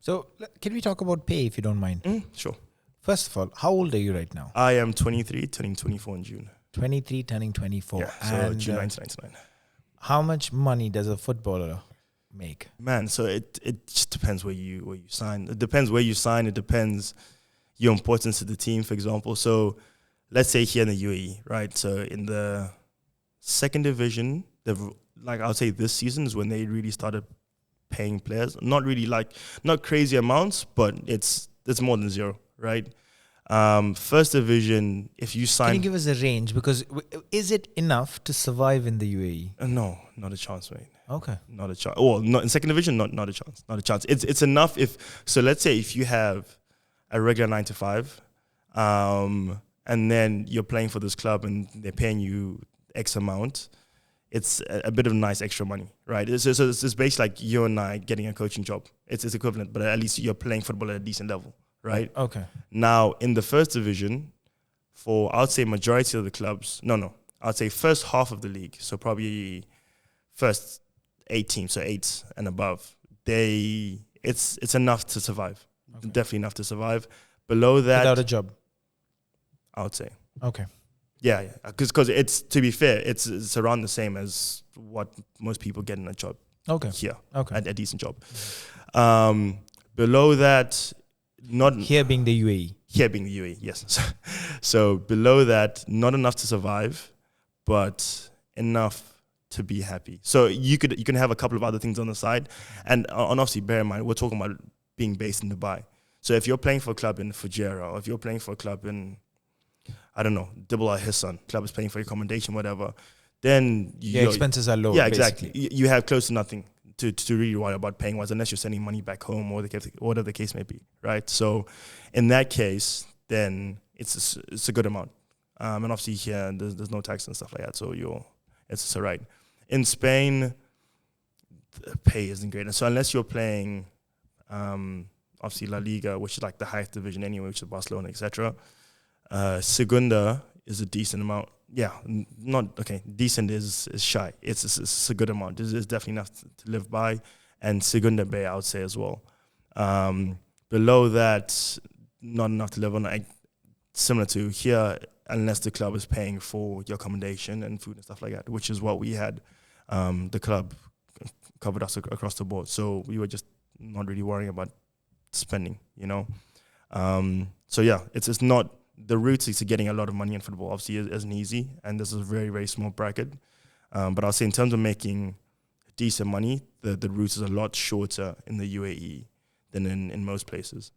So can we talk about pay if you don't mind? Sure. First of all, how old are you right now? I am 23, turning 24 in June. 23, turning 24. Yeah, so June 1999. How much money does a footballer make? Man, so it just depends where you sign. It depends where you sign. It depends your importance to the team, for example. So let's say here in the UAE, right? So in the second division, I would say this season is when they really started paying players. Not really not crazy amounts, but it's more than zero, right? First division, if you sign... Can you give us a range? Because is it enough to survive in the UAE? No, not a chance, mate. Okay. Not a chance. Well, not in second division, not a chance. Not a chance. It's enough if... So let's say if you have a regular 9 to 5, and then you're playing for this club and they're paying you X amount, it's a bit of nice extra money, right? So it's basically like you and I getting a coaching job. It's equivalent, but at least you're playing football at a decent level, right? Okay. Now, in the first division, for, I would say, majority of the clubs, I'd say first half of the league, so probably first 8 teams, so 8 and above, it's enough to survive. Okay. Definitely enough to survive. Below that... Without a job? I would say. Okay. Yeah. Because it's, to be fair, it's around the same as what most people get in a job. Okay. Here. Okay. A decent job. Below that, not... Here being the UAE. Here being the UAE, yes. So below that, not enough to survive, but enough to be happy. So you can have a couple of other things on the side. And obviously, bear in mind, we're talking about being based in Dubai. So if you're playing for a club in Fujairah, or if you're playing for a club in, I don't know, Dibble Hissan, club is paying for your accommodation, whatever, then your expenses are low. Yeah, exactly. You have close to nothing to really worry about paying wise, unless you're sending money back home or whatever the case may be, right? So in that case, then it's a good amount. And obviously here there's no tax and stuff like that, so it's all right. In Spain, the pay isn't great, and so unless you're playing, obviously La Liga, which is like the highest division anyway, which is Barcelona, etc. Segunda is a decent amount. Yeah, decent is shy. It's a good amount. It's definitely enough to live by. And Segunda B, I would say as well. Below that, not enough to live on. Similar to here, unless the club is paying for your accommodation and food and stuff like that, which is what we had. The club covered us across the board. So we were just not really worrying about spending, So yeah, it's not... The route to getting a lot of money in football obviously isn't easy, and this is a very, very small bracket. But I'll say in terms of making decent money, the route is a lot shorter in the UAE than in most places.